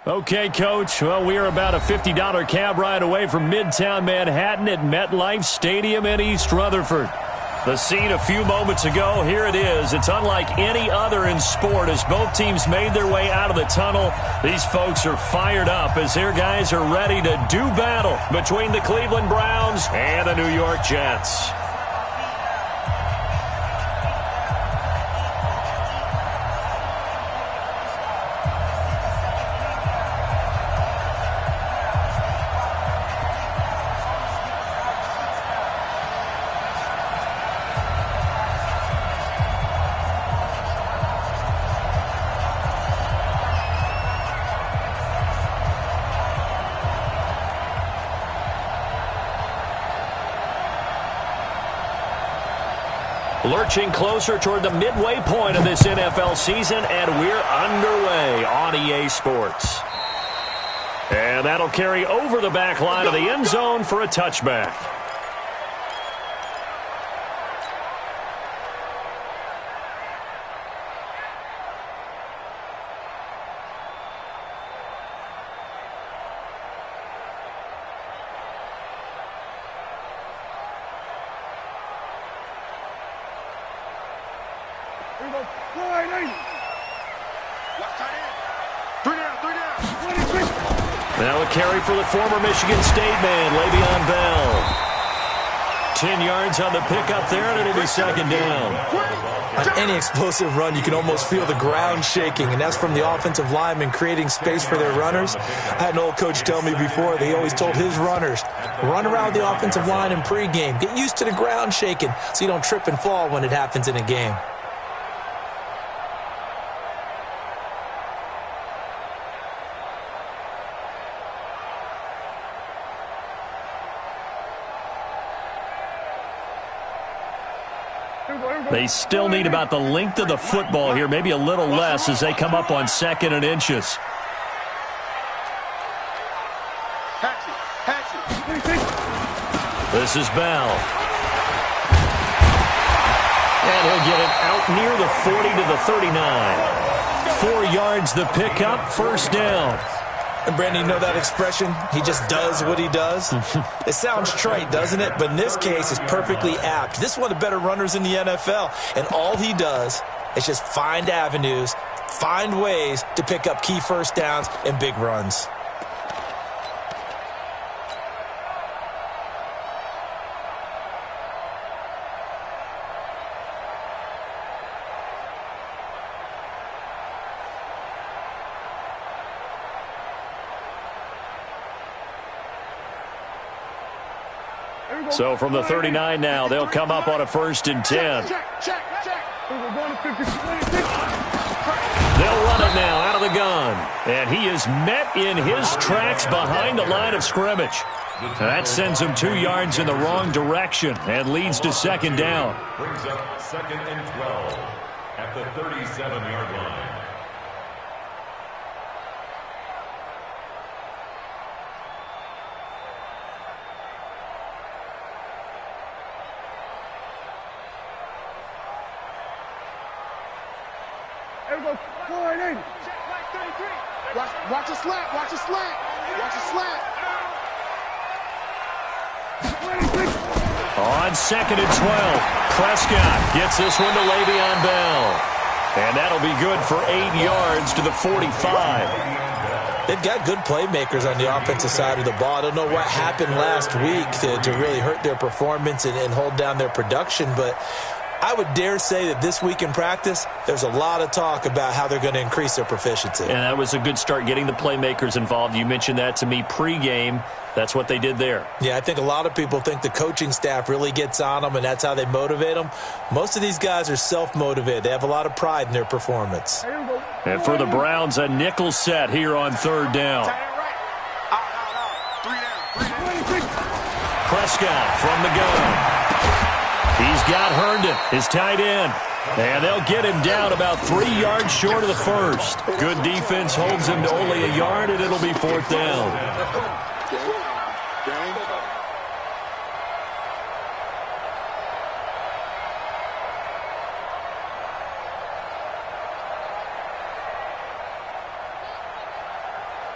Okay, Coach. Well, we are about a $50 cab ride away from Midtown Manhattan at MetLife Stadium in East Rutherford. The scene a few moments ago, here it is. It's unlike any other in sport as both teams made their way out of the tunnel. These folks are fired up as their guys are ready to do battle between the Cleveland Browns and the New York Jets. Lurching closer toward the midway point of this NFL season, and we're underway on EA Sports. And that'll carry over the back line of the end zone for a touchback. Now a carry for the former Michigan State man, Le'Veon Bell. 10 yards on the pickup there, and it'll be second down. On any explosive run, you can almost feel the ground shaking, and that's from the offensive linemen creating space for their runners. I had an old coach tell me before, they always told his runners, run around the offensive line in pregame. Get used to the ground shaking so you don't trip and fall when it happens in a game. They still need about the length of the football here, maybe a little less as they come up on 2nd and inches. This is Bell. And he'll get it out near the 40 to the 39. 4 yards the pickup, first down. And Brandon, you know that expression? He just does what he does. It sounds trite, doesn't it? But in this case, it's perfectly apt. This is one of the better runners in the NFL. And all he does is just find avenues, find ways to pick up key first downs and big runs. So from the 39 now, they'll come up on a 1st and 10. They'll run it now out of the gun. And he is met in his tracks behind the line of scrimmage. That sends him 2 yards in the wrong direction and leads to second down. Brings up 2nd and 12 at the 37-yard line. Watch a slant, watch a slant, watch a slant. On 2nd and 12, Prescott gets this one to Le'Veon Bell. And that'll be good for 8 yards to the 45. They've got good playmakers on the offensive side of the ball. I don't know what happened last week to really hurt their performance and hold down their production, but I would dare say that this week in practice, there's a lot of talk about how they're going to increase their proficiency. And that was a good start, getting the playmakers involved. You mentioned that to me pregame. That's what they did there. Yeah, I think a lot of people think the coaching staff really gets on them, and that's how they motivate them. Most of these guys are self-motivated. They have a lot of pride in their performance. And for the Browns, a nickel set here on third down. Prescott from the gun. He's got Herndon, his tight end. And they'll get him down about 3 yards short of the first. Good defense holds him to only a yard, and it'll be fourth down.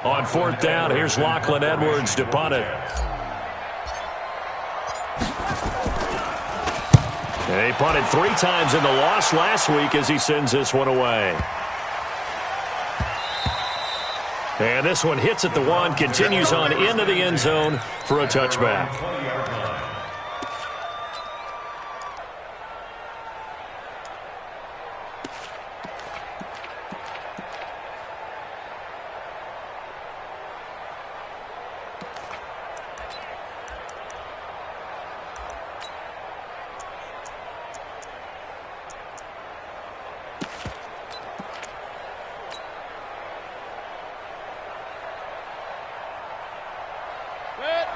On fourth down, here's Lachlan Edwards to punt it. And he punted 3 times in the loss last week as he sends this one away. And this one hits at the 1, continues on into the end zone for a touchback.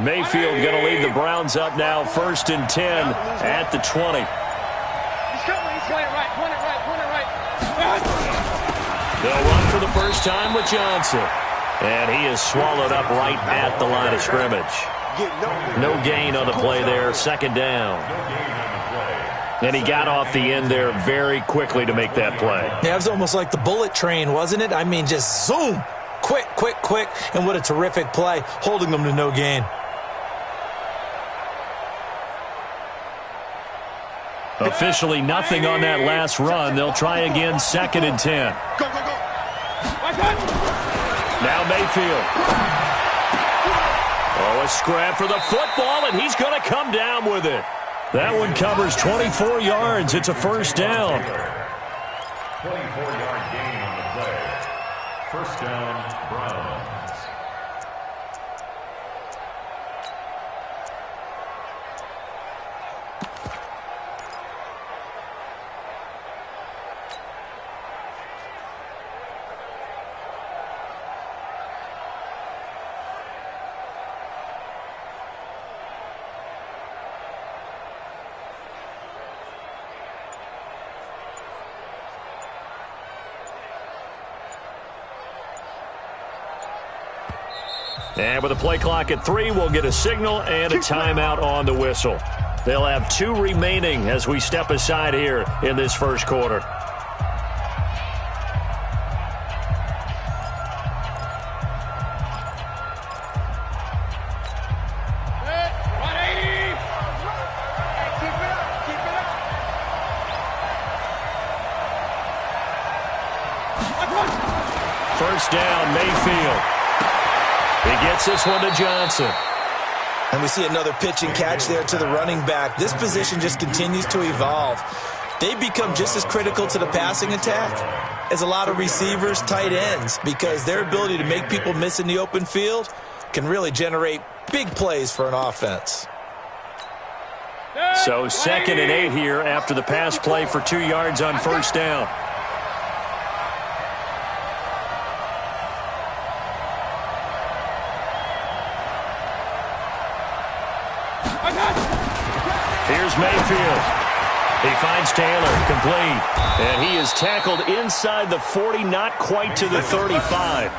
Mayfield going to lead the Browns up now, 1st and 10 at the 20. They'll run for the first time with Johnson. And he is swallowed up right at the line of scrimmage. No gain on the play there, 2nd down. And he got off the end there very quickly to make that play. Yeah, it was almost like the bullet train, wasn't it? I mean, just zoom. Quick, quick, quick. And what a terrific play, holding them to no gain. Officially nothing on that last run. They'll try again, 2nd and 10. Go, go, go. Now Mayfield. Oh, a scrap for the football, and he's going to come down with it. That one covers 24 yards. It's a 1st down. 24-yard gain on the play. 1st down, Browns. And with a play clock at 3, we'll get a signal and a timeout on the whistle. They'll have 2 remaining as we step aside here in this first quarter. First down, Mayfield. He gets this one to Johnson. And we see another pitch and catch there to the running back. This position just continues to evolve. They become just as critical to the passing attack as a lot of receivers, tight ends, because their ability to make people miss in the open field can really generate big plays for an offense. So 2nd and 8 here after the pass play for 2 yards on 1st down. Here's Mayfield. He finds Taylor, complete. And he is tackled inside the 40, not quite to the 35.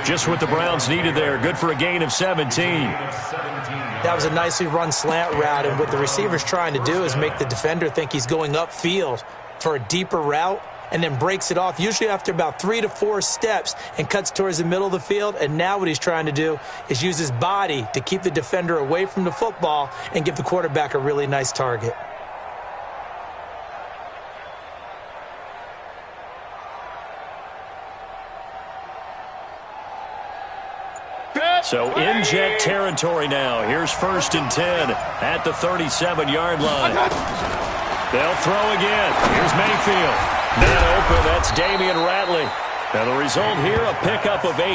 Just what the Browns needed there. Good for a gain of 17. That was a nicely run slant route, and what the receiver's trying to do is make the defender think he's going upfield for a deeper route, and then breaks it off, usually after about 3 to 4 steps, and cuts towards the middle of the field. And now what he's trying to do is use his body to keep the defender away from the football and give the quarterback a really nice target. So in jet territory now. Here's 1st and 10 at the 37-yard line. They'll throw again. Here's Mayfield. Man open, that's Damian Ratley. And the result here, a pickup of 8.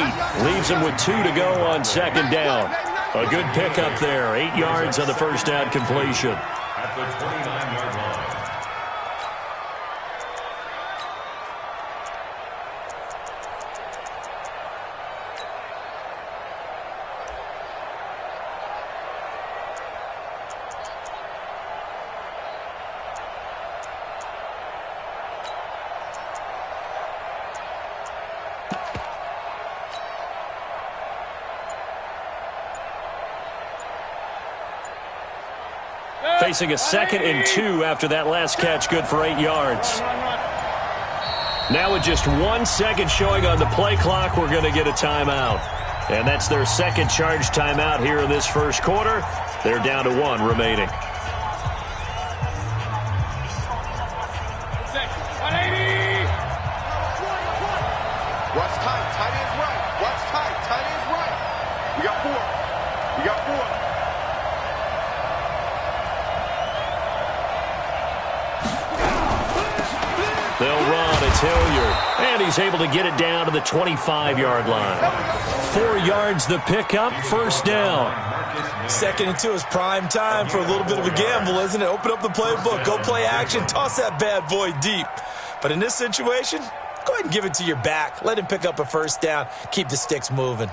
Leaves him with 2 to go on second down. A good pickup there. 8 yards on the first down completion. At the 29-yard line. Facing a 2nd and 2 after that last catch, good for 8 yards. Now with just 1 second showing on the play clock, we're going to get a timeout. And that's their second charge timeout here in this first quarter. They're down to 1 remaining. Watch tight. Tight end's right. Watch tight. Tight end's right. We got 4. We got 4. They'll run. It's Hilliard. And he's able to get it down to the 25-yard line. 4 yards the pickup, first down. 2nd and 2 is prime time for a little bit of a gamble, isn't it? Open up the playbook. Go play action. Toss that bad boy deep. But in this situation, go ahead and give it to your back. Let him pick up a first down. Keep the sticks moving.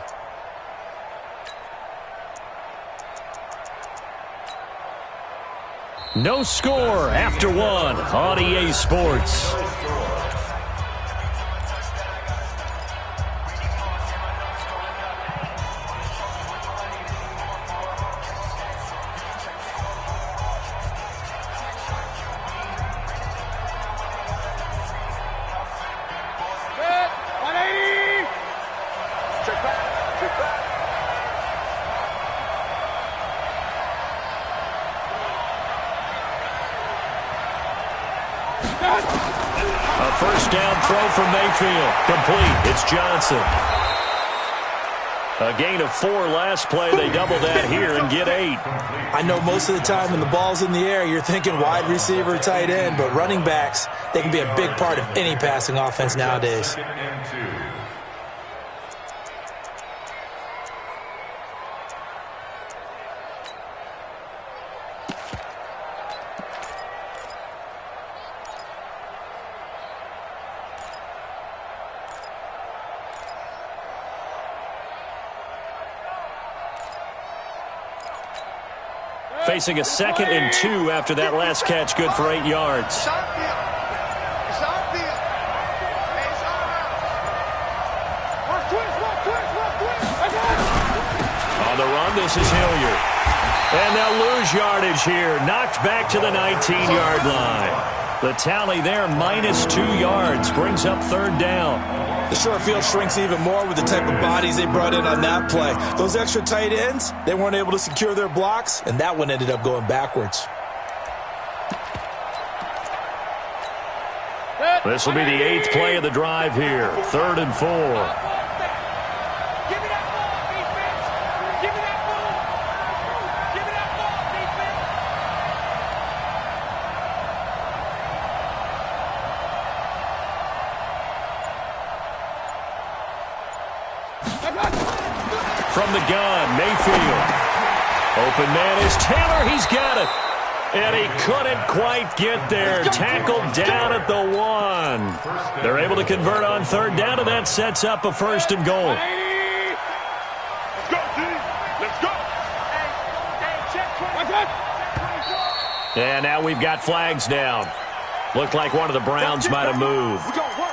No score after 1 on EA Sports. A first down throw from Mayfield. Complete. It's Johnson. A gain of 4 last play. They double that here and get 8. I know most of the time when the ball's in the air, you're thinking wide receiver, tight end, but running backs, they can be a big part of any passing offense nowadays. 2nd and 2. Facing a 2nd and 2 after that last catch, good for 8 yards. It's our field. It's our field. Hey, it's our house. Work twist. On the run, this is Hilliard. And they'll lose yardage here. Knocked back to the 19-yard line. The tally there, -2 yards, brings up 3rd down. The short field shrinks even more with the type of bodies they brought in on that play. Those extra tight ends, they weren't able to secure their blocks, and that one ended up going backwards. This will be the 8th play of the drive here. 3rd and 4. From the gun, Mayfield. Open man is Taylor. He's got it. And he couldn't quite get there. Tackled down at the 1. They're able to convert on 3rd down, and that sets up a 1st and goal. Let's go, team. Let's go. And now we've got flags down. Looked like one of the Browns might have moved. We gonna work.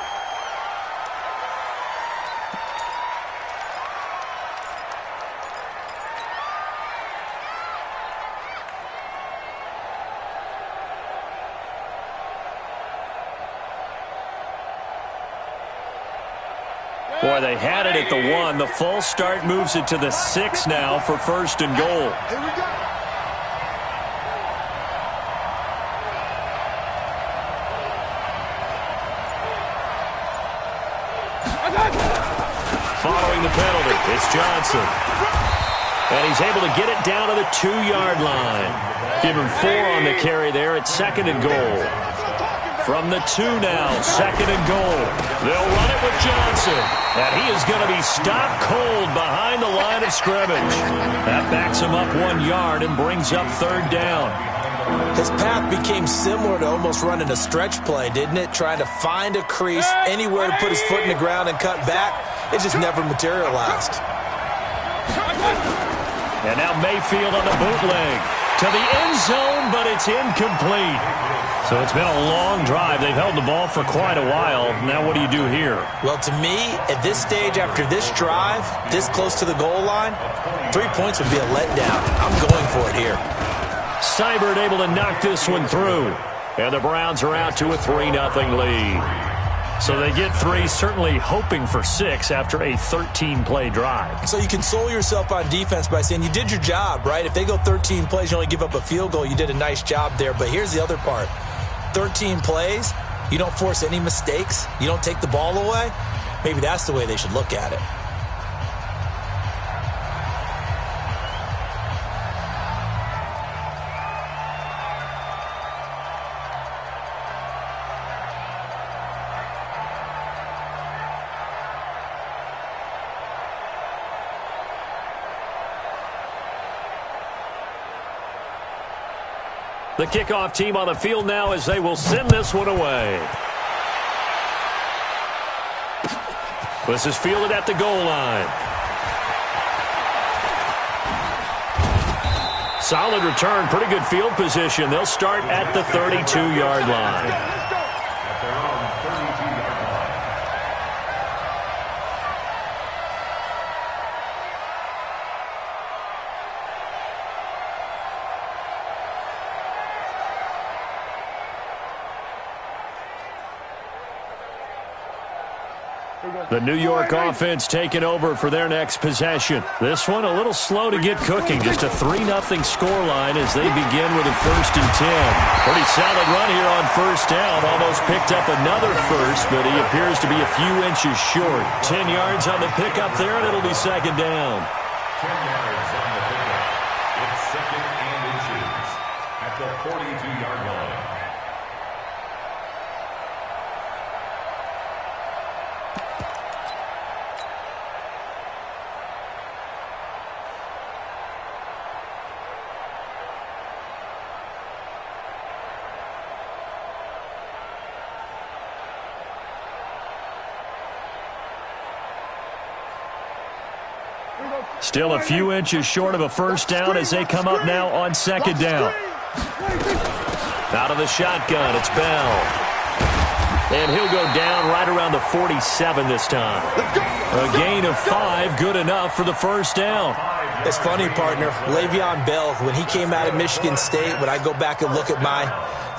Boy, they had it at the 1. The false start moves it to the 6 now for 1st and goal. Here we go. Following the penalty, it's Johnson. And he's able to get it down to the 2-yard line. Give him 4 on the carry there at 2nd and goal. From the 2 now, 2nd and goal. They'll run it with Johnson. And he is going to be stopped cold behind the line of scrimmage. That backs him up 1 yard and brings up 3rd down. His path became similar to almost running a stretch play, didn't it? Trying to find a crease, anywhere to put his foot in the ground and cut back. It just never materialized. And now Mayfield on the bootleg to the end zone, but it's incomplete. So it's been a long drive. They've held the ball for quite a while. Now what do you do here? Well, to me, at this stage after this drive, this close to the goal line, 3 points would be a letdown. I'm going for it here. Seibert able to knock this one through. And the Browns are out to a 3-0 lead. So they get 3, certainly hoping for 6 after a 13-play drive. So you console yourself on defense by saying you did your job, right? If they go 13 plays, you only give up a field goal, you did a nice job there. But here's the other part. 13 plays, you don't force any mistakes, you don't take the ball away. Maybe that's the way they should look at it. The kickoff team on the field now as they will send this one away. This is fielded at the goal line. Solid return, pretty good field position. They'll start at the 32-yard line. The New York offense taking over for their next possession. This one a little slow to get cooking. Just a 3-0 scoreline as they begin with a 1st and 10. Pretty solid run here on 1st down. Almost picked up another first, but he appears to be a few inches short. 10 yards on the pickup there, and it'll be 2nd down. 10 yards on the pickup. It's 2nd and inches at the 42-yard line. Still a few inches short of a 1st down as they come up now on 2nd down. Out of the shotgun, it's Bell. And he'll go down right around the 47 this time. A gain of 5, good enough for the 1st down. It's funny, partner. Le'Veon Bell, when he came out of Michigan State, when I go back and look at my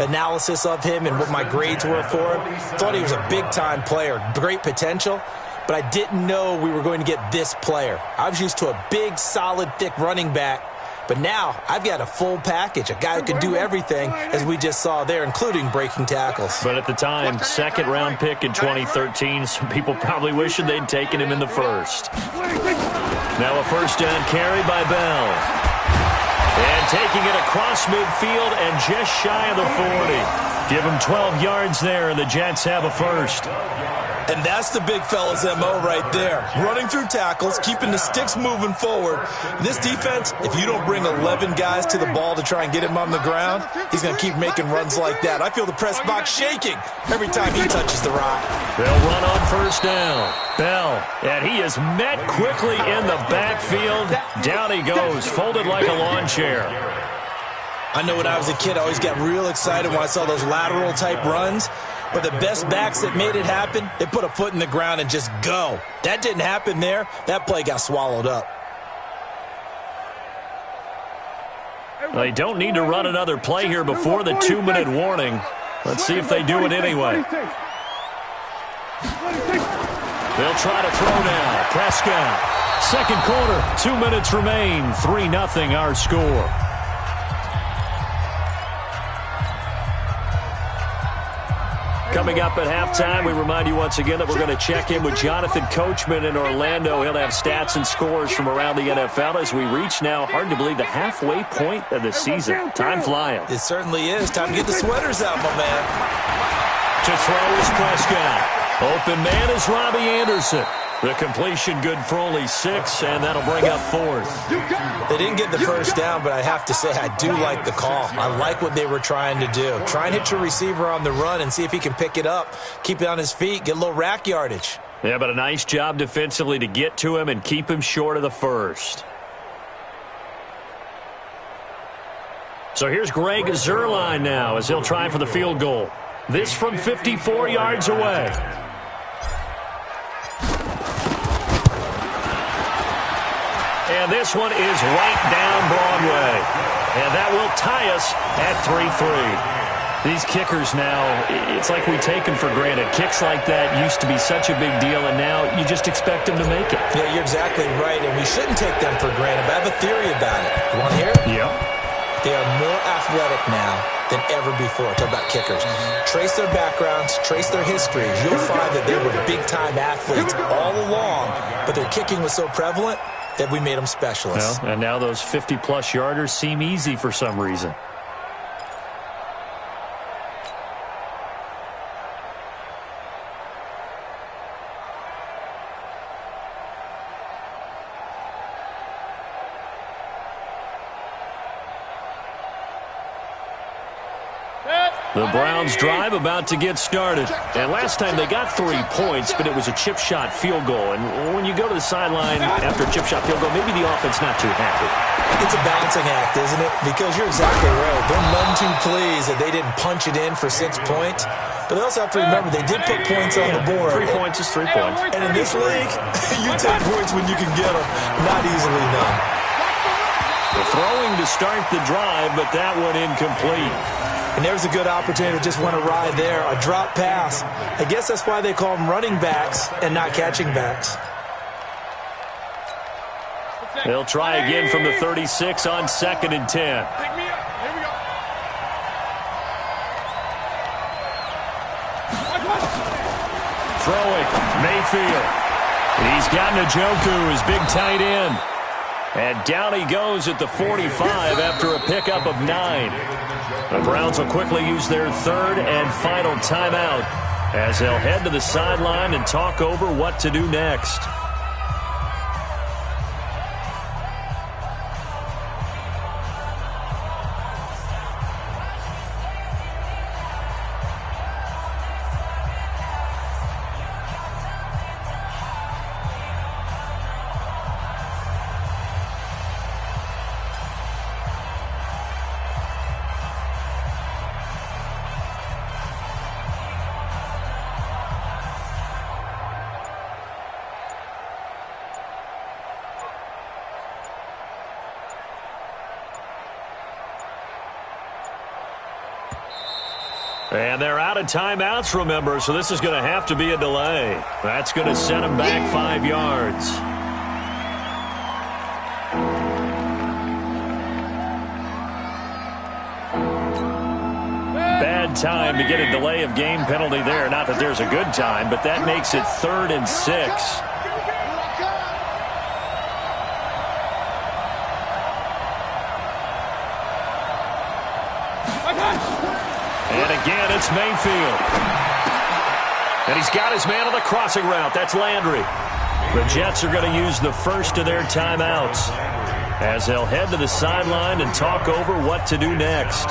analysis of him and what my grades were for him, thought he was a big-time player, great potential. But I didn't know we were going to get this player. I was used to a big, solid, thick running back. But now I've got a full package, a guy who can do everything, as we just saw there, including breaking tackles. But at the time, 2nd-round pick in 2013, some people probably wishing they'd taken him in the 1st. Now a 1st down carry by Bell. And taking it across midfield and just shy of the 40. Give him 12 yards there, and the Jets have a 1st. And that's the big fella's MO right there. Running through tackles, keeping the sticks moving forward. This defense, if you don't bring 11 guys to the ball to try and get him on the ground, he's going to keep making runs like that. I feel the press box shaking every time he touches the rock. They'll run on 1st down. Bell, and he is met quickly in the backfield. Down he goes, folded like a lawn chair. I know when I was a kid, I always got real excited when I saw those lateral type runs. But the best backs that made it happen, they put a foot in the ground and just go. That didn't happen there. That play got swallowed up. They don't need to run another play here before the 2-minute warning. Let's see if they do it anyway. They'll try to throw now. Prescott. 2nd quarter, 2 minutes remain. 3-0 our score. Coming up at halftime, we remind you once again that we're going to check in with Jonathan Coachman in Orlando. He'll have stats and scores from around the NFL as we reach now, hard to believe, the halfway point of the season. Time flying. It certainly is. Time to get the sweaters out, my man. To throw is Prescott. Open man is Robbie Anderson. The completion good for only 6, and that'll bring up 4th. They didn't get the first down, but I have to say I do like the call. I like what they were trying to do. Try and hit your receiver on the run and see if he can pick it up, keep it on his feet, get a little rack yardage. Yeah, but a nice job defensively to get to him and keep him short of the first. So here's Greg Zuerlein now as he'll try for the field goal. This from 54 yards away. And this one is right down Broadway. And that will tie us at 3-3. These kickers now, it's like we take them for granted. Kicks like that used to be such a big deal, and now you just expect them to make it. Yeah, you're exactly right, and we shouldn't take them for granted. But I have a theory about it. You want to hear it? Yep. They are more athletic now than ever before. Talk about kickers. Trace their backgrounds, trace their histories. You'll find that they were big-time athletes all along, but their kicking was so prevalent that we made them specialists. Well, and now those 50-plus yarders seem easy for some reason. The Browns drive about to get started. And last time they got 3 points, but it was a chip shot field goal. And when you go to the sideline after a chip shot field goal, maybe the offense not too happy. It's a balancing act, isn't it? Because you're exactly right. They're none too pleased that they didn't punch it in for 6 points. But they also have to remember they did put points on the board. 3 points is 3 points. And in this league, you take points when you can get them. Not easily done. The throwing to start the drive, but that one incomplete. And there's a good opportunity to just went awry there. A drop pass. I guess that's why they call them running backs and not catching backs. They'll try again from the 36 on 2nd and 10. Pick me up. Here we go. Throwing, Mayfield. He's got Njoku, his big tight end. And down he goes at the 45 after a pickup of 9. The Browns will quickly use their 3rd and final timeout as they'll head to the sideline and talk over what to do next. And they're out of timeouts, remember, so this is going to have to be a delay. That's going to set them back 5 yards. Bad time to get a delay of game penalty there. Not that there's a good time, but that makes it 3rd and 6. And again, it's Mayfield. And he's got his man on the crossing route. That's Landry. The Jets are going to use the first of their timeouts as they'll head to the sideline and talk over what to do next.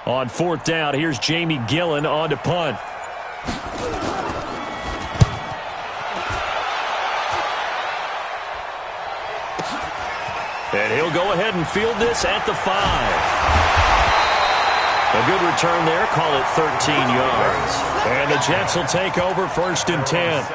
On 4th down, here's Jamie Gillen on to punt. And he'll go ahead and field this at the 5. A good return there. Call it 13 yards. And the Jets will take over 1st and 10.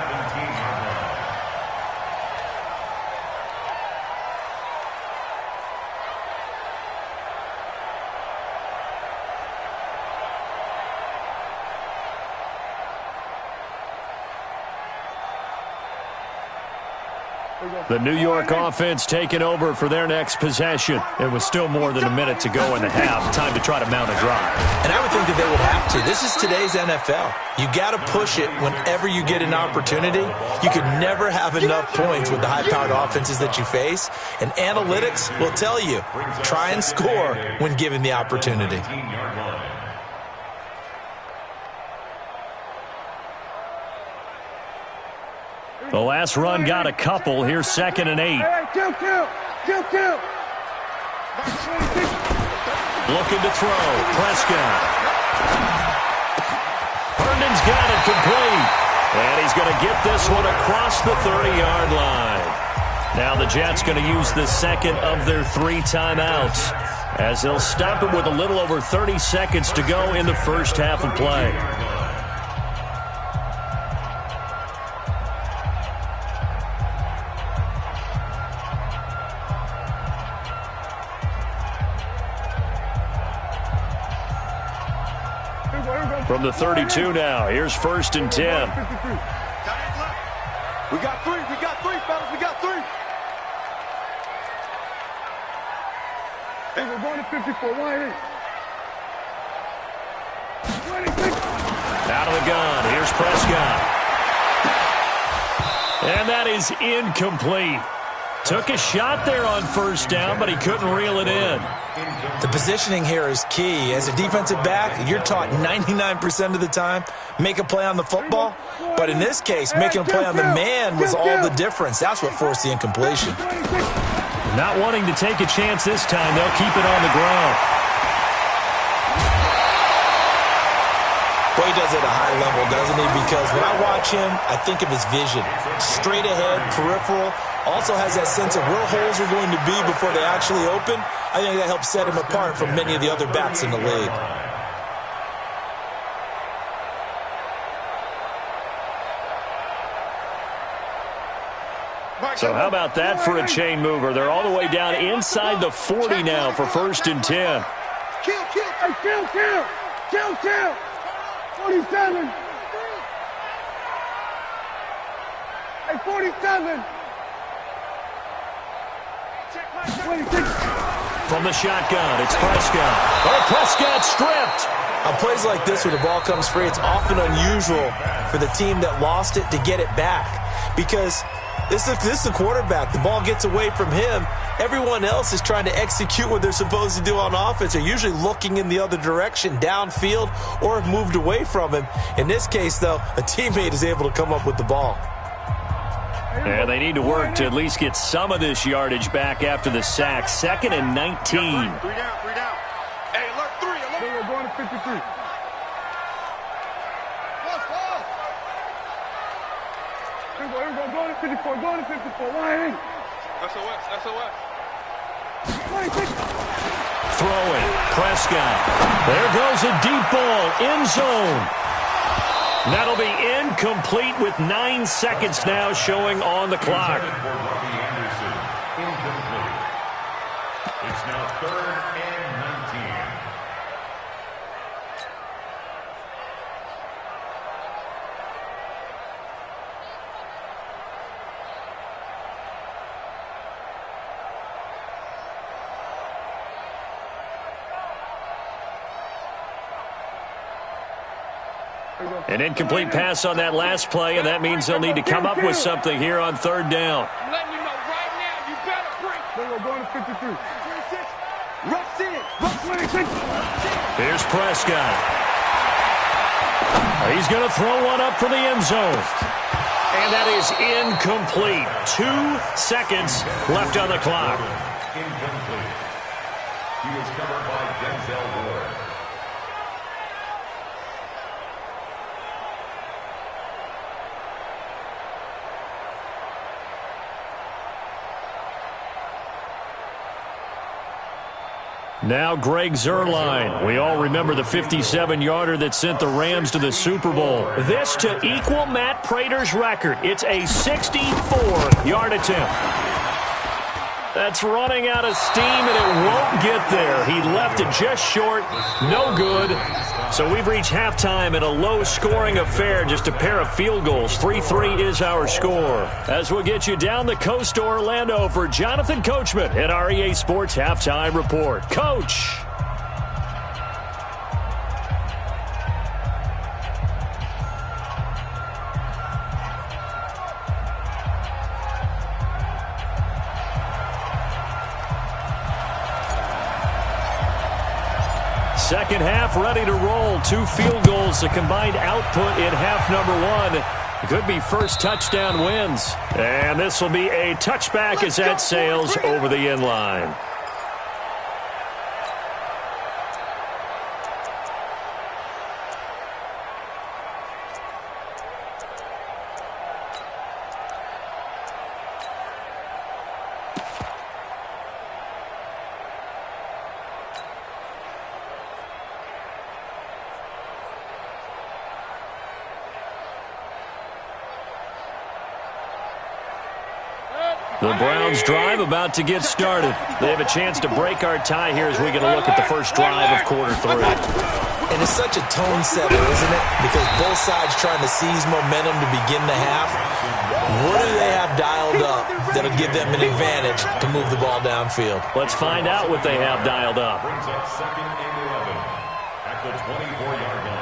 The New York offense taking over for their next possession. It was still more than a minute to go in the half. Time to try to mount a drive. And I would think that they would have to. This is today's NFL. You got to push it whenever you get an opportunity. You could never have enough points with the high-powered offenses that you face. And analytics will tell you, try and score when given the opportunity. The last run got a couple. Here's 2nd and 8. Looking to throw. Prescott. Herndon's got it complete. And he's going to get this one across the 30-yard line. Now the Jets going to use the second of their 3 timeouts, as they'll stop it with a little over 30 seconds to go in the first half of play. From the 32 now, here's 1st and 10. We got 3, fellas, we got 3. Hey, we're going to 54, wide 8. Out of the gun, here's Prescott. And that is incomplete. Took a shot there on 1st down, but he couldn't reel it in. The positioning here is key. As a defensive back, you're taught 99% of the time, make a play on the football. But in this case, making a play on the man was all the difference. That's what forced the incompletion. Not wanting to take a chance this time, they'll keep it on the ground. Boy, he does it at a high level, doesn't he? Because when I watch him, I think of his vision. Straight ahead, peripheral. Also has that sense of where holes are going to be before they actually open. I think that helps set him apart from many of the other backs in the league. So how about that for a chain mover? They're all the way down inside the 40 now for 1st and 10. Kill. 47. Hey, 47. From the shotgun, it's Prescott. Oh, Prescott stripped. On plays like this where the ball comes free, it's often unusual for the team that lost it to get it back. Because this is the quarterback. The ball gets away from him. Everyone else is trying to execute what they're supposed to do on offense. They're usually looking in the other direction, downfield, or have moved away from him. In this case, though, a teammate is able to come up with the ball. And they need to work to at least get some of this yardage back after the sack. 2nd and 19. 3 down. Hey, alert 3. We're going to 53. We're going to 54. Going to 54. Wide 8. SOS. 26. Throwing. Prescott. There goes a deep ball. End zone. That'll be incomplete with 9 seconds now showing on the clock. It's now 3rd and 19. An incomplete pass on that last play, and that means they'll need to come up with something here on 3rd down. I'm letting you know right now, you better break. We're going to 53. 26. Rush in. Rush 26. Here's Prescott. He's going to throw one up for the end zone. And that is incomplete. 2 seconds left on the clock. Incomplete. He was covered by Denzel Ward. Now Greg Zuerlein. We all remember the 57-yarder that sent the Rams to the Super Bowl. This to equal Matt Prater's record. It's a 64-yard attempt. That's running out of steam, and it won't get there. He left it just short. No good. So we've reached halftime in a low-scoring affair, just a pair of field goals. 3-3 is our score. As we'll get you down the coast to Orlando for Jonathan Coachman at our EA Sports Halftime Report. Coach! Second half ready to roll. 2 field goals, the combined output in half number 1. Could be first touchdown wins. And this will be a touchback as that sails over the end line. The Browns drive about to get started. They have a chance to break our tie here as we get a look at the first drive of quarter 3. And it's such a tone setter, isn't it? Because both sides trying to seize momentum to begin the half. What do they have dialed up that'll give them an advantage to move the ball downfield? Let's find out what they have dialed up. Brings up 2nd and 11 at the 24-yard line.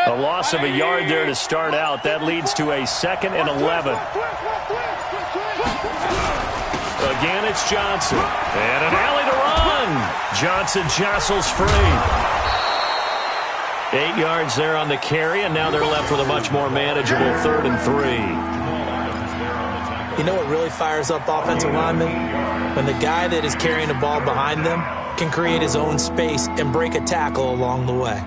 A loss of a yard there to start out. That leads to a 2nd and 11. Again, it's Johnson. And an alley to run. Johnson jostles free. 8 yards there on the carry, and now they're left with a much more manageable 3rd and 3. You know what really fires up offensive linemen? When the guy that is carrying the ball behind them can create his own space and break a tackle along the way.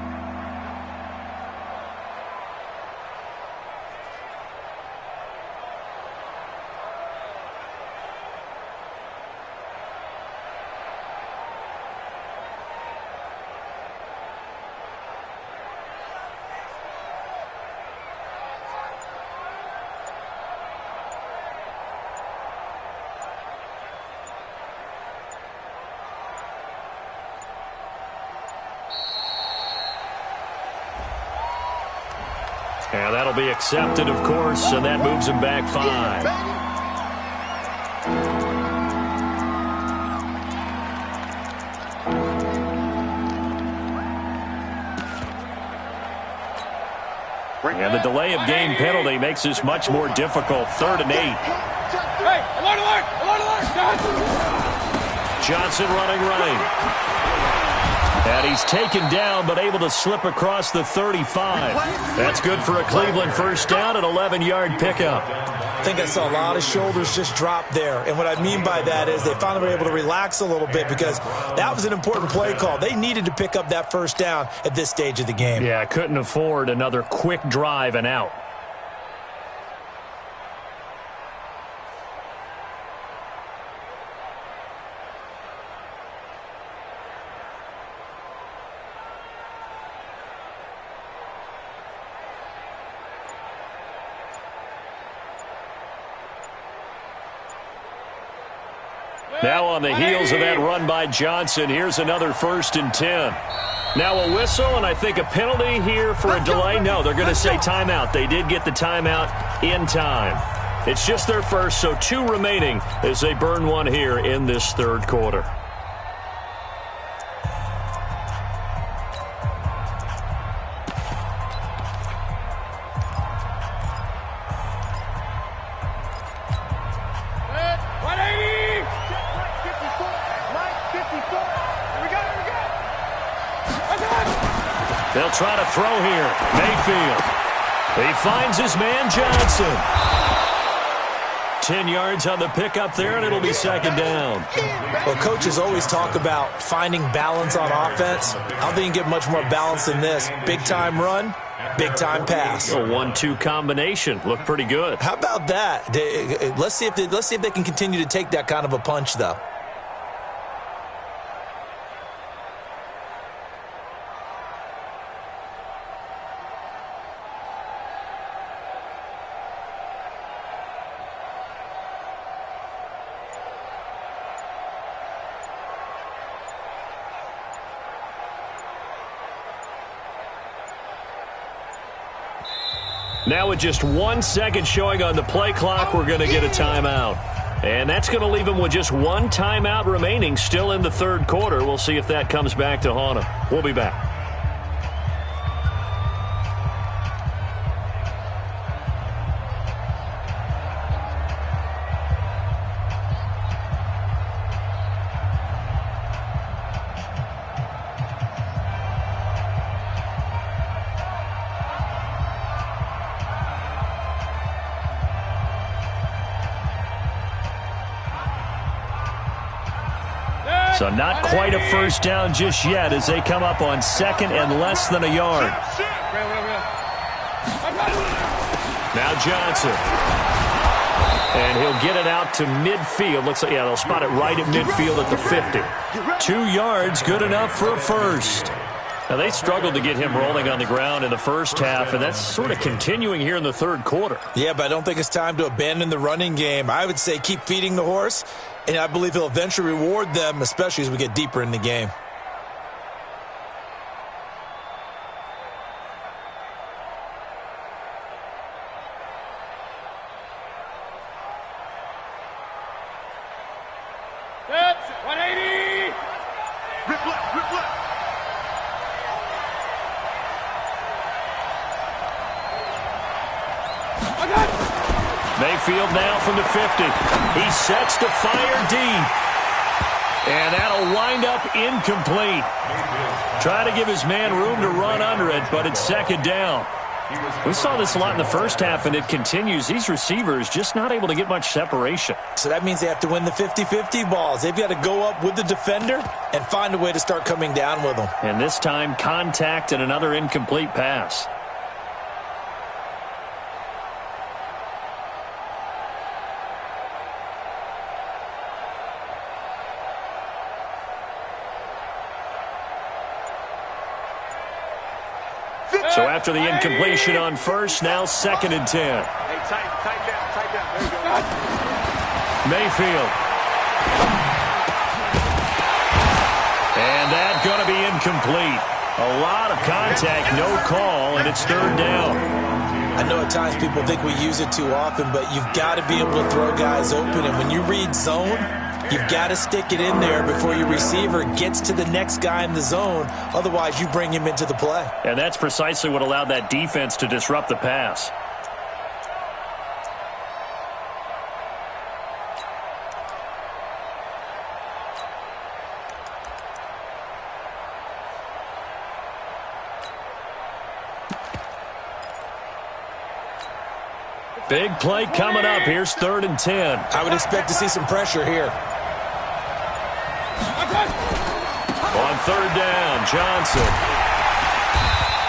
And that'll be accepted, of course, and that moves him back 5. And the delay of game penalty makes this much more difficult. 3rd and 8. Hey, alert, alert, alert, alert, Johnson running right. And he's taken down, but able to slip across the 35. That's good for a Cleveland first down, an 11-yard pickup. I think I saw a lot of shoulders just drop there. And what I mean by that is they finally were able to relax a little bit because that was an important play call. They needed to pick up that first down at this stage of the game. Yeah, couldn't afford another quick drive and out. Now on the heels of that run by Johnson, here's another 1st and 10. Now a whistle, and I think a penalty here for a delay. No, they're going to say timeout. They did get the timeout in time. It's just their first, so 2 remaining as they burn one here in this 3rd quarter. They'll try to throw here. Mayfield. He finds his man Johnson. 10 yards on the pickup there, and it'll be second down. Well, coaches always talk about finding balance on offense. I don't think you get much more balance than this. Big-time run, big-time pass. A 1-2 combination. Looked pretty good. How about that? Let's see if they can continue to take that kind of a punch, though. Now with just 1 second showing on the play clock, we're going to get a timeout. And that's going to leave them with just one timeout remaining still in the third quarter. We'll see if that comes back to haunt them. We'll be back. So not quite a first down just yet as they come up on second and less than a yard. Now Johnson. And he'll get it out to midfield. Looks like, yeah, they'll spot it right at midfield at the 50. 2 yards, good enough for a first. Now, they struggled to get him rolling on the ground in the first half, and that's sort of continuing here in the third quarter. Yeah, but I don't think it's time to abandon the running game. I would say keep feeding the horse, and I believe he'll eventually reward them, especially as we get deeper in the game. That's 180. Rip left, rip left. Mayfield now from the 50. He sets to fire deep. And that'll wind up incomplete. Try to give his man room to run under it, but it's second down. We saw this a lot in the first half, and it continues. These receivers just not able to get much separation. So that means they have to win the 50-50 balls. They've got to go up with the defender and find a way to start coming down with them. And this time, contact and another incomplete pass. So after the incompletion on first, now second and 10. Hey, tight down. There you go. Mayfield. And that's going to be incomplete. A lot of contact, no call, and it's third down. I know at times people think we use it too often, but you've got to be able to throw guys open. And when you read zone, you've got to stick it in there before your receiver gets to the next guy in the zone. Otherwise, you bring him into the play. And that's precisely what allowed that defense to disrupt the pass. Big play coming up. Here's third and 10. I would expect to see some pressure here. On third down, Johnson.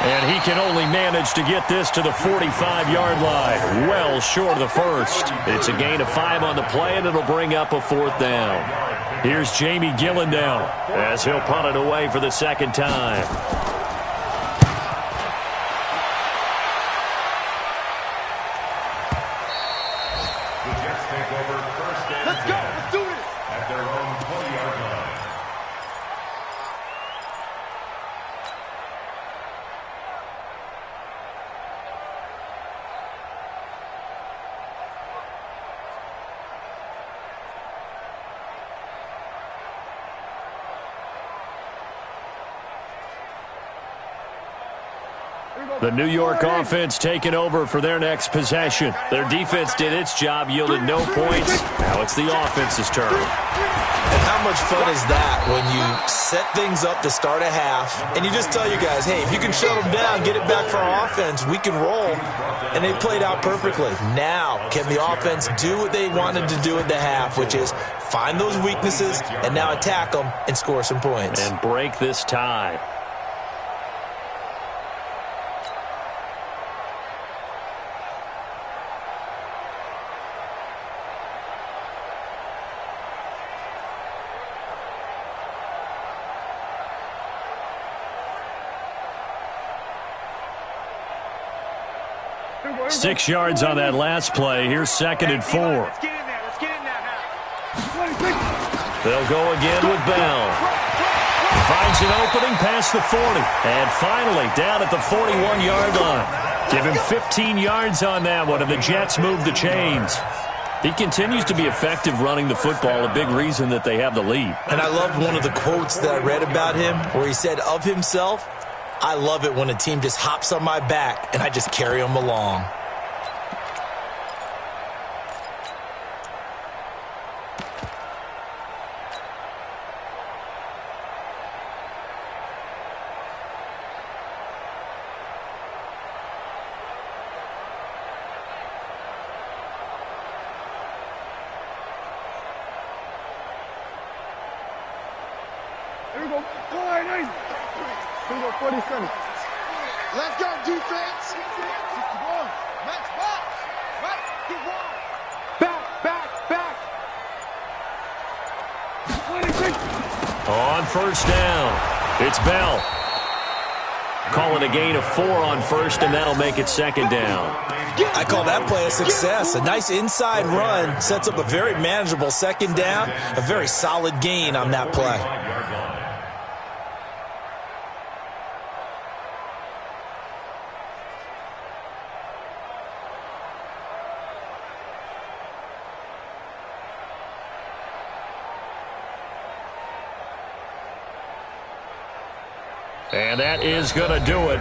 And he can only manage to get this to the 45-yard line. Well short of the first. It's a gain of 5 on the play, and it'll bring up a fourth down. Here's Jamie Gillen down as he'll punt it away for the second time. Let's go. Let's do this. At their own 20-yard line. The New York offense taking over for their next possession. Their defense did its job, yielded no points. Now it's the offense's turn. And how much fun is that when you set things up to start a half, and you just tell your guys, hey, if you can shut them down, get it back for our offense, we can roll. And they played out perfectly. Now, can the offense do what they wanted to do at the half, which is find those weaknesses and now attack them and score some points. And break this tie. Here 6 yards on that last play. Here's 2nd and 4. Let's get in there. Let's get in there now. They'll go again with Bell. Finds an opening past the 40. And finally down at the 41-yard line. Give him 15 yards on that one, and the Jets move the chains. He continues to be effective running the football, a big reason that they have the lead. And I loved one of the quotes that I read about him where he said of himself, I love it when a team just hops on my back and I just carry them along. Here we go. Go ahead, Here we go, 47. Let's go, defense. Keep on. Max box. Right. Keep on. Back. 26. On first down, it's Bell. Calling a gain of 4 on first, and that'll make it 2nd down. I call that play a success. A nice inside run sets up a very manageable 2nd down. A very solid gain on that play. And that is going to do it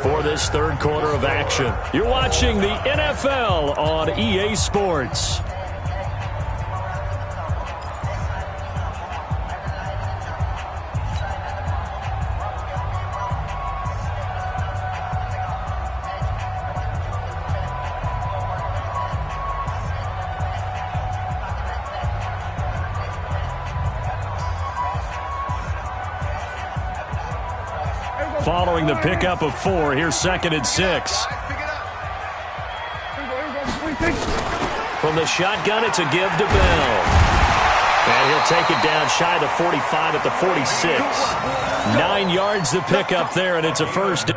for this 3rd quarter of action. You're watching the NFL on EA Sports. Following the pickup of 4, here's 2nd and 6. Here we go, 26. From the shotgun, it's a give to Bell. And he'll take it down shy of the 45 at the 46. 9 yards to pick up there, and it's a first.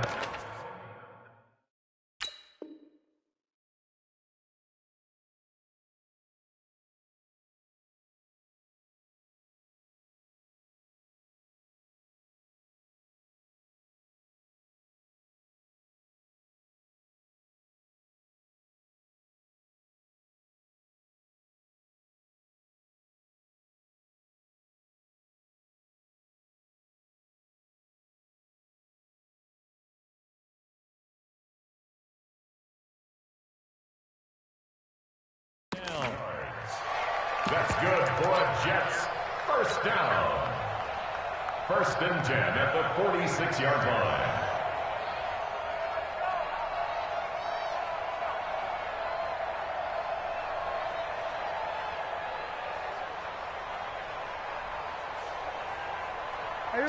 That's good for a Jets. First down. 1st and 10 at the 46-yard line.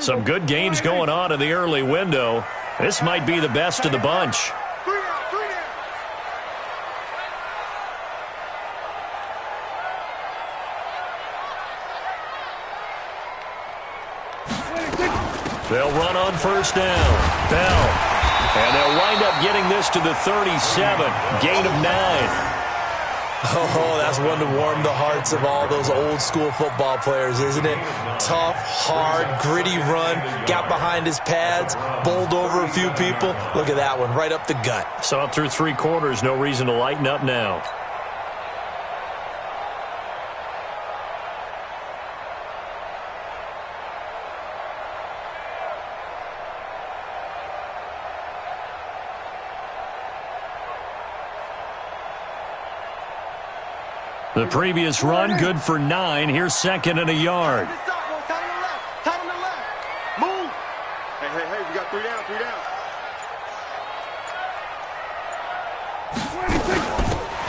Some good games going on in the early window. This might be the best of the bunch. They'll run on first down. Bell. And they'll wind up getting this to the 37. Gain of 9. Oh, that's one to warm the hearts of all those old school football players, isn't it? Tough, hard, gritty run. Got behind his pads. Bowled over a few people. Look at that one, right up the gut. Saw it through 3 quarters. No reason to lighten up now. The previous run, good for 9. Here's second and a yard. Tight on the left. Move. Hey, we got 3 down, 3 down.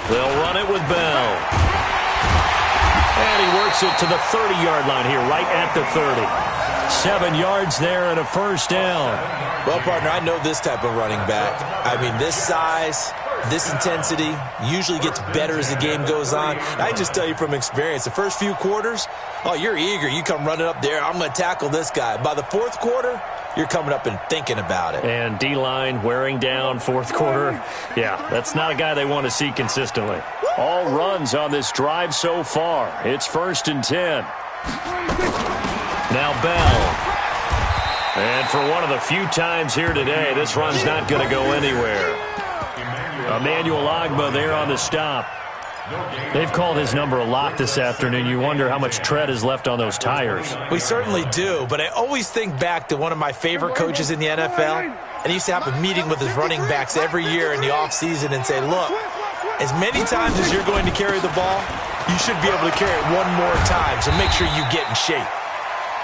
They'll run it with Bell. And he works it to the 30-yard line here, right at the 30. 7 yards there and a first down. Well, partner, I know this type of running back. I mean, this size, this intensity usually gets better as the game goes on. I just tell you from experience, the first few quarters, oh, you're eager. You come running up there, I'm going to tackle this guy. By the fourth quarter, you're coming up and thinking about it. And D-line wearing down fourth quarter. Yeah, that's not a guy they want to see consistently. All runs on this drive so far. It's 1st and 10. Now Bell. And for one of the few times here today, this run's not going to go anywhere. Emmanuel Ogbah there on the stop. They've called his number a lot this afternoon. You wonder how much tread is left on those tires. We certainly do, but I always think back to one of my favorite coaches in the NFL, and he used to have a meeting with his running backs every year in the offseason and say, look, as many times as you're going to carry the ball, you should be able to carry it one more time, so make sure you get in shape.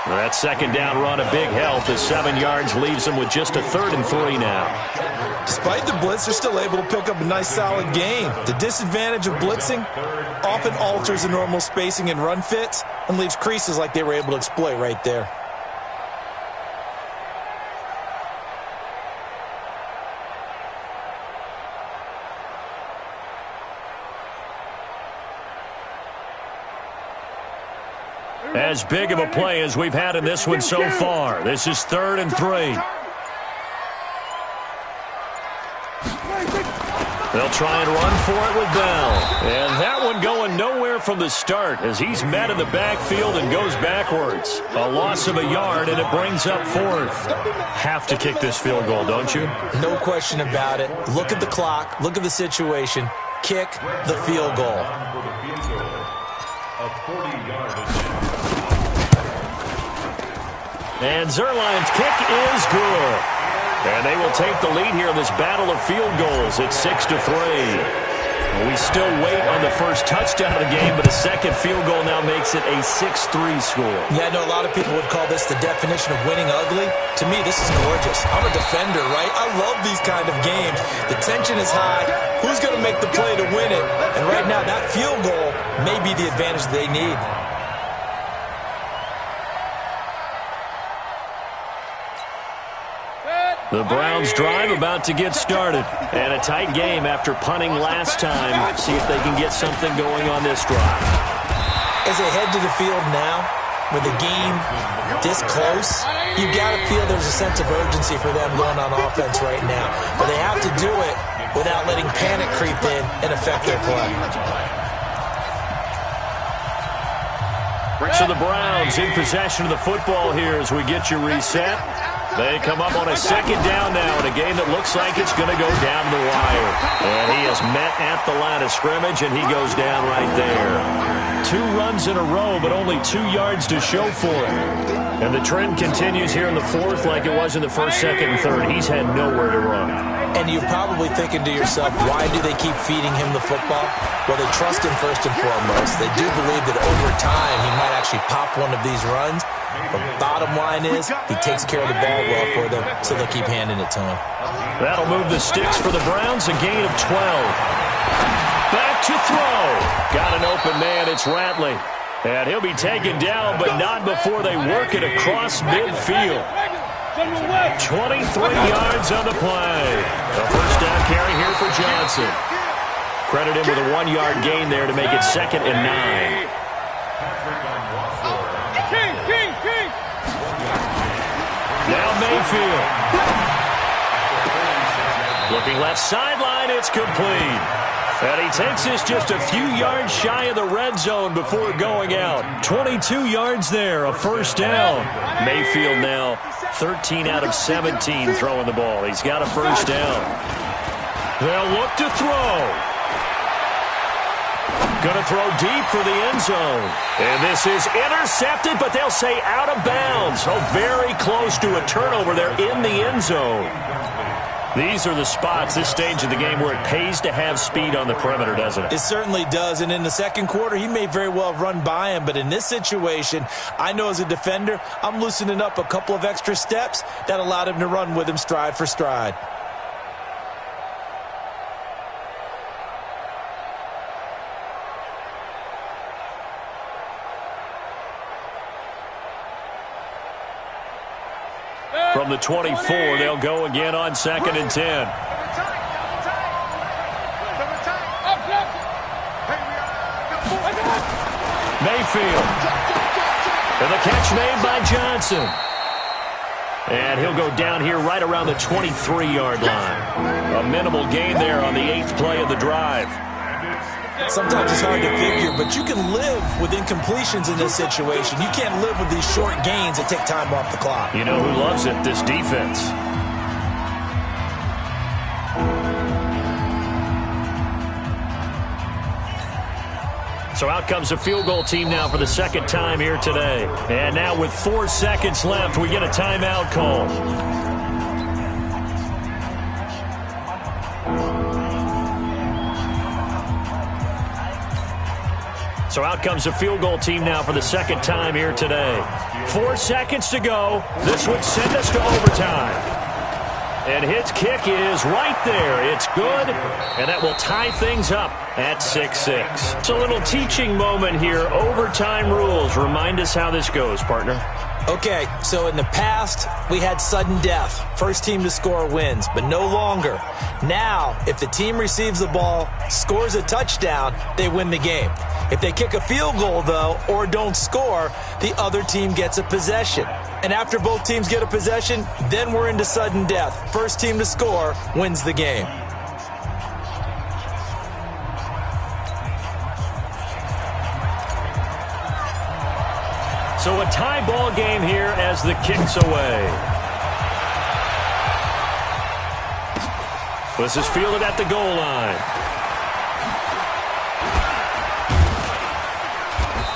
That second down run, a big help as 7 yards leaves them with just a 3rd and 3 now. Despite the blitz, they're still able to pick up a nice, solid gain. The disadvantage of blitzing often alters the normal spacing and run fits and leaves creases like they were able to exploit right there. As big of a play as we've had in this one so far. This is 3rd and 3. They'll try and run for it with Bell. And that one going nowhere from the start as he's met in the backfield and goes backwards. A loss of a yard, and it brings up 4th. Have to kick this field goal, don't you? No question about it. Look at the clock. Look at the situation. Kick the field goal. And Zuerlein's kick is good. And they will take the lead here in this battle of field goals at 6-3. We still wait on the first touchdown of the game, but a second field goal now makes it a 6-3 score. Yeah, I know a lot of people would call this the definition of winning ugly. To me, this is gorgeous. I'm a defender, right? I love these kind of games. The tension is high. Who's going to make the play to win it? And right now, that field goal may be the advantage they need. The Browns drive about to get started. And a tight game after punting last time. See if they can get something going on this drive. As they head to the field now, with the game this close, you've got to feel there's a sense of urgency for them going on offense right now. But they have to do it without letting panic creep in and affect their play. So the Browns in possession of the football here as we get you reset. They come up on a second down now in a game that looks like it's going to go down the wire. And he is met at the line of scrimmage, and he goes down right there. 2 runs in a row, but only 2 yards to show for it. And the trend continues here in the 4th like it was in the 1st, 2nd, and 3rd. He's had nowhere to run. And you're probably thinking to yourself, why do they keep feeding him the football? Well, they trust him first and foremost. They do believe that over time he might actually pop one of these runs. But bottom line is, he takes care of the ball well for them, so they'll keep handing it to him. That'll move the sticks for the Browns, a gain of 12. Back to throw. Got an open man, it's Ratley. And he'll be taken down, but not before they work it across midfield. 23 yards on the play. A first down carry here for Johnson. Credit him with a 1-yard gain there to make it 2nd and 9. Now Mayfield. Looking left sideline, it's complete. And he takes us just a few yards shy of the red zone before going out. 22 yards there, a first down. Mayfield now 13 out of 17 throwing the ball. He's got a first down. They'll look to throw. Going to throw deep for the end zone. And this is intercepted, but they'll say out of bounds. Oh, very close to a turnover there in the end zone. These are the spots, this stage of the game, where it pays to have speed on the perimeter, doesn't it? It certainly does, and in the second quarter, he may very well have run by him, but in this situation, I know as a defender, I'm loosening up a couple of extra steps that allowed him to run with him stride for stride. From the 24, they'll go again on 2nd and 10. Mayfield. And the catch made by Johnson. And he'll go down here right around the 23-yard line. A minimal gain there on the 8th play of the drive. Sometimes it's hard to figure, but you can live with incompletions in this situation. You can't live with these short gains that take time off the clock. You know who loves it? This defense. So out comes a field goal team now for the second time here today. And now with 4 seconds left, we get a timeout call. So out comes a field goal team now for the second time here today. 4 seconds to go. This would send us to overtime. And his kick is right there. It's good, and that will tie things up at 6-6. It's a little teaching moment here. Overtime rules. Remind us how this goes, partner. Okay, so in the past, we had sudden death. First team to score wins, but no longer. Now, if the team receives the ball, scores a touchdown, they win the game. If they kick a field goal, though, or don't score, the other team gets a possession. And after both teams get a possession, then we're into sudden death. First team to score wins the game. So a tie ball game here as the kick's away. This is fielded at the goal line.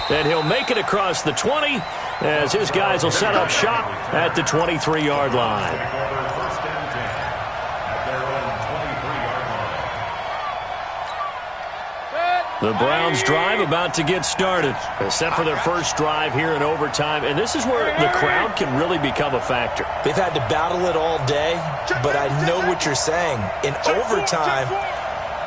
And he'll make it across the 20 as his guys will set up shop at the 23-yard line. The Browns drive about to get started. They're set for their first drive here in overtime, and this is where the crowd can really become a factor. They've had to battle it all day, but I know what you're saying. In overtime,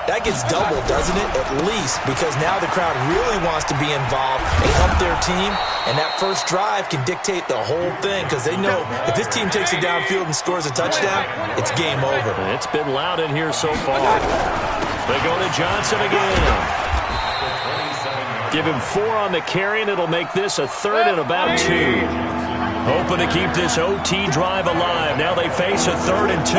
that gets doubled, doesn't it? At least, because now the crowd really wants to be involved and help their team, and that first drive can dictate the whole thing because they know if this team takes it downfield and scores a touchdown, it's game over. It's been loud in here so far. They go to Johnson again. Give him 4 on the carry, and it'll make this a 3rd and about 2. Hoping to keep this OT drive alive. Now they face a 3rd and 2.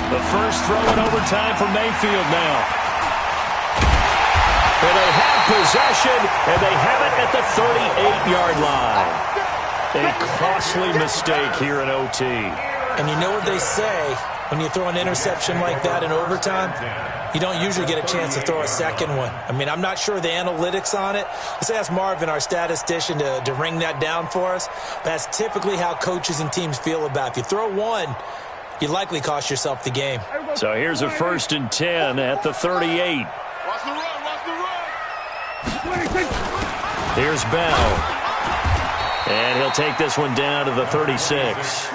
The first throw in overtime for Mayfield now. And they have possession, and they have it at the 38-yard line. A costly mistake here in OT. And you know what they say, when you throw an interception like that in overtime, you don't usually get a chance to throw a second one. I mean, I'm not sure the analytics on it. Let's ask Marvin, our statistician, to ring that down for us. That's typically how coaches and teams feel about it. If you throw one, you likely cost yourself the game. So here's a 1st and 10 at the 38. Watch the run, watch the run. Here's Bell. And he'll take this one down to the 36.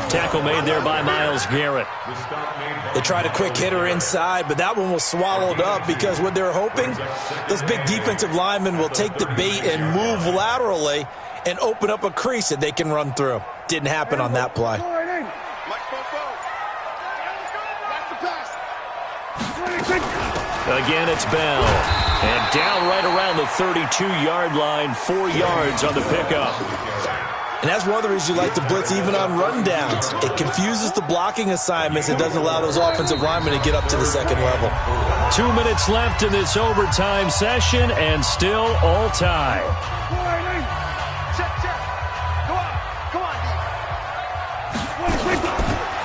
Tackle made there by Myles Garrett. They tried a quick hitter inside, but that one was swallowed up because what they're hoping, those big defensive linemen will take the bait and move laterally and open up a crease that they can run through. Didn't happen on that play. Again, it's Bell. And down right around the 32-yard line, 4 yards on the pickup. And that's one of the reasons you like to blitz even on rundowns. It confuses the blocking assignments. It doesn't allow those offensive linemen to get up to the second level. 2 minutes left in this overtime session, and still all tied.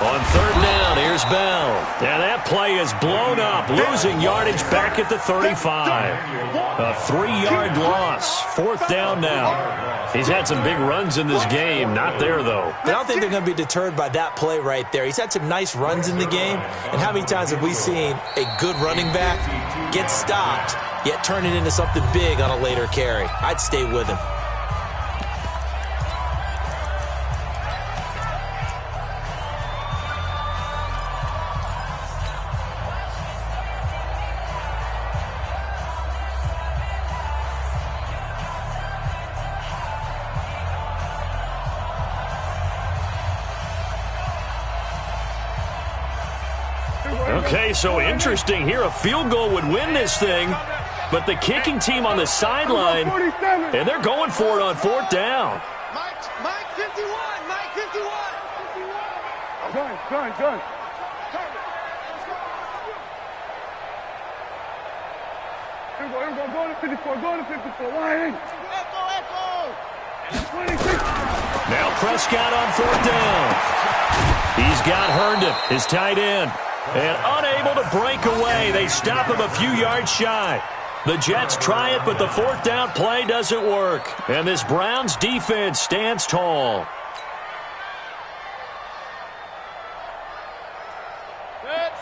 On 3rd down. down. Here's Bell. And that play is blown up, losing yardage back at the 35. A 3-yard loss. 4th down now. He's had some big runs in this game. Not there, though. I don't think they're going to be deterred by that play right there. He's had some nice runs in the game. And how many times have we seen a good running back get stopped, yet turn it into something big on a later carry? I'd stay with him. Okay, so interesting here. A field goal would win this thing, but the kicking team on the sideline, and they're going for it on 4th down. Mike 51, Mike 51. Gun. Here we go, go to 54, Why in? Echo. 26. Now Prescott on 4th down. He's got Herndon, his tight end. And unable to break away. They stop him a few yards shy. The Jets try it, but the 4th down play doesn't work. And this Browns defense stands tall.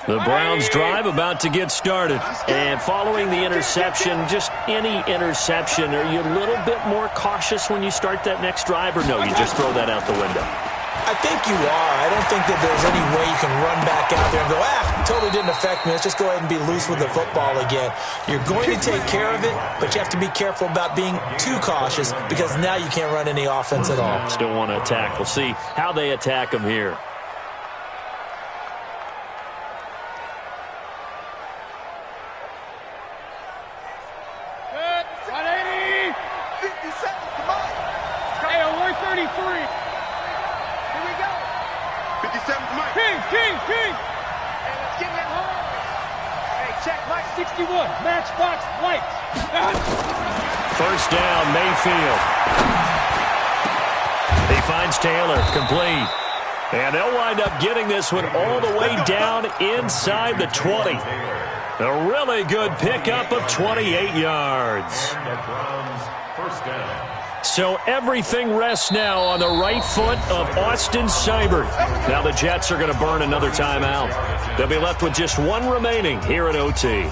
The Browns drive about to get started. And following the interception, just any interception, are you a little bit more cautious when you start that next drive, or no, you just throw that out the window? I think you are. I don't think that there's any way you can run back out there and go, totally didn't affect me. Let's just go ahead and be loose with the football again. You're going to take care of it, but you have to be careful about being too cautious because now you can't run any offense at all. Still want to attack. We'll see how they attack them here. King! Hey, let's get him home. Hey, check Mike 61, matchbox lights. 1st down, Mayfield. He finds Taylor, complete. And they'll wind up getting this one all the way down inside the 20. A really good pickup of 28 yards. First down. So everything rests now on the right foot of Austin Seibert. Now the Jets are going to burn another timeout. They'll be left with just one remaining here at OT. 180.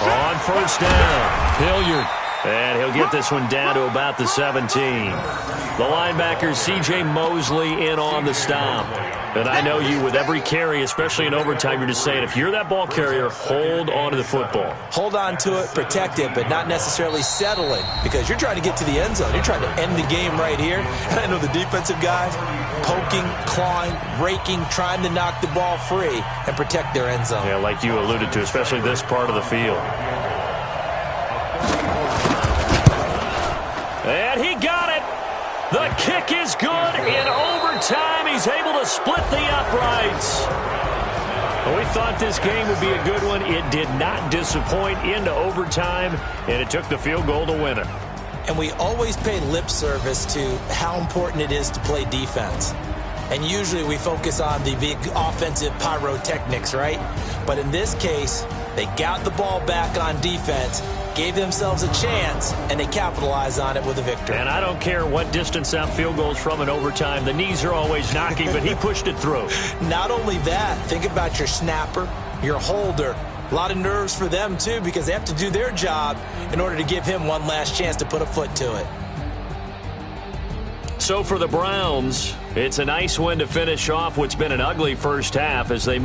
On 1st down, Hilliard. And he'll get this one down to about the 17. The linebacker, C.J. Mosley, in on the stop. And I know you, with every carry, especially in overtime, you're just saying, if you're that ball carrier, hold on to the football. Hold on to it, protect it, but not necessarily settling because you're trying to get to the end zone. You're trying to end the game right here. And I know the defensive guys poking, clawing, raking, trying to knock the ball free and protect their end zone. Yeah, like you alluded to, especially this part of the field. And he got it. The kick is good in overtime. He's able to split the uprights. We thought this game would be a good one. It did not disappoint into overtime, and it took the field goal to win it. And we always pay lip service to how important it is to play defense. And usually we focus on the big offensive pyrotechnics, right? But in this case, they got the ball back on defense, gave themselves a chance, and they capitalized on it with a victory. And I don't care what distance that field goes from in overtime. The knees are always knocking, but he pushed it through. Not only that, think about your snapper, your holder. A lot of nerves for them, too, because they have to do their job in order to give him one last chance to put a foot to it. So for the Browns, it's a nice win to finish off what's been an ugly first half as they...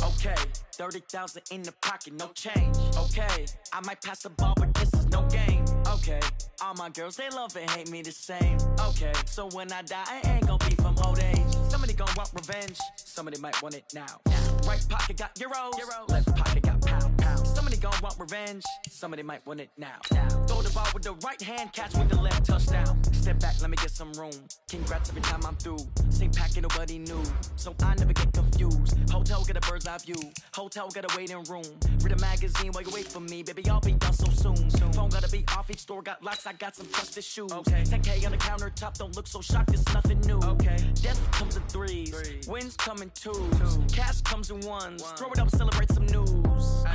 Okay, 30,000 in the pocket, no change. Okay, I might pass the ball, but this is no game. Okay, all my girls, they love and hate me the same. Okay, so when I die, I ain't gonna be from old age. Somebody gonna want revenge, somebody might want it now. Right pocket got euros, left pocket got pound. Somebody gon' want revenge. Somebody might want it now. Throw the ball with the right hand, catch with the left, touchdown. Step back, let me get some room. Congrats every time I'm through. Same pack and nobody knew, so I never get confused. Hotel get a bird's eye view. Hotel got a waiting room. Read a magazine while you wait for me, baby. I'll be done so soon. Phone gotta be off. Each store got locks. I got some trusted shoes. 10K on the countertop. Don't look so shocked. It's nothing new. Death comes in threes. Wins come in twos. Cash comes in ones. Throw it up, celebrate some news.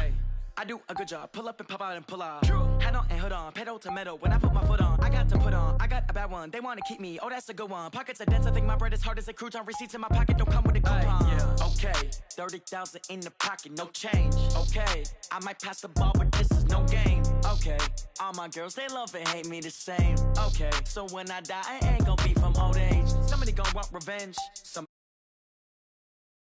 I do a good job. Pull up and pop out and pull off. Hat on and hood on. Pedal to metal. When I put my foot on, I got to put on. I got a bad one. They want to keep me. Oh, that's a good one. Pockets are dense. I think my bread is hard as a crouton. Receipts in my pocket don't come with a coupon. Okay, 30,000 in the pocket, no change. Okay, I might pass the ball, but this is no game. Okay, all my girls, they love and hate me the same. Okay, so when I die, I ain't gonna be from old age. Somebody gonna want revenge.